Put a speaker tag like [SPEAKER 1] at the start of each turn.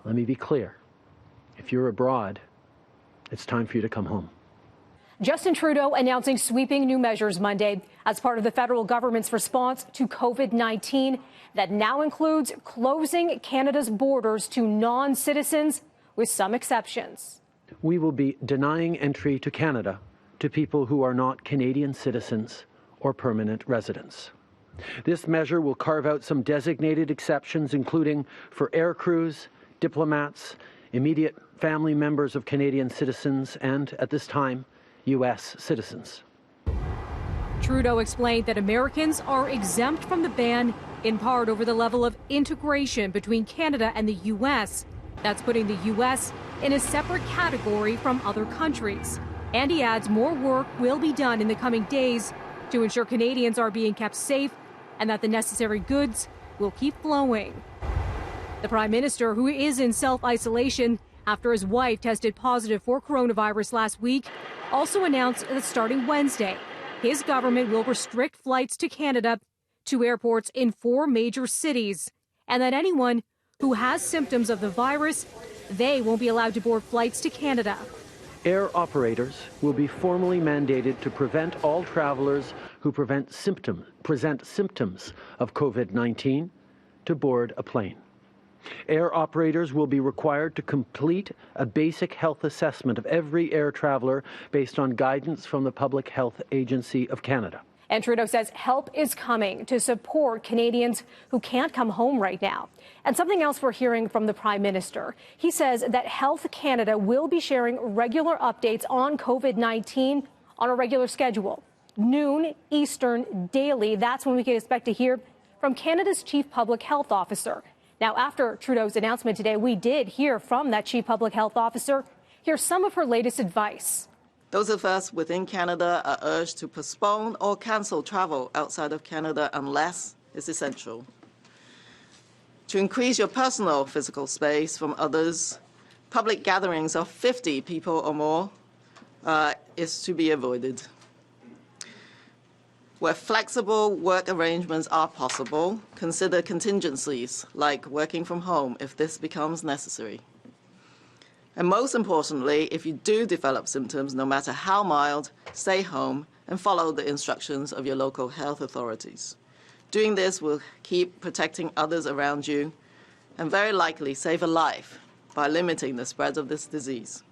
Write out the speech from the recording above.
[SPEAKER 1] Let me be clear. If you're abroad, it's time for you to come home.
[SPEAKER 2] Justin Trudeau announcing sweeping new measures Monday as part of the federal government's response to COVID-19 that now includes closing Canada's borders to non-citizens with some exceptions.
[SPEAKER 1] We will be denying entry to Canada to people who are not Canadian citizens or permanent residents. This measure will carve out some designated exceptions, including for air crews, diplomats, immediate family members of Canadian citizens, and, at this time, U.S. citizens.
[SPEAKER 2] Trudeau explained that Americans are exempt from the ban in part over the level of integration between Canada and the U.S. That's putting the U.S. in a separate category from other countries. And he adds more work will be done in the coming days to ensure Canadians are being kept safe and that the necessary goods will keep flowing. The Prime Minister, who is in self-isolation after his wife tested positive for coronavirus last week, also announced that starting Wednesday, his government will restrict flights to Canada to airports in 4 major cities, and that anyone who has symptoms of the virus, they won't be allowed to board flights to Canada.
[SPEAKER 1] Air operators will be formally mandated to prevent all travelers who present symptoms of COVID-19 to board a plane. Air operators will be required to complete a basic health assessment of every air traveler based on guidance from the Public Health Agency of Canada.
[SPEAKER 2] And Trudeau says help is coming to support Canadians who can't come home right now. And something else we're hearing from the Prime Minister. He says that Health Canada will be sharing regular updates on COVID-19 on a regular schedule. Noon Eastern daily. That's when we can expect to hear from Canada's Chief Public Health Officer. Now, after Trudeau's announcement today, we did hear from that Chief Public Health Officer. Here's some of her latest advice.
[SPEAKER 3] Those of us within Canada are urged to postpone or cancel travel outside of Canada unless it's essential. To increase your personal physical space from others, public gatherings of 50 people or more is to be avoided. Where flexible work arrangements are possible, consider contingencies like working from home if this becomes necessary. And most importantly, if you do develop symptoms, no matter how mild, stay home and follow the instructions of your local health authorities. Doing this will keep protecting others around you and very likely save a life by limiting the spread of this disease.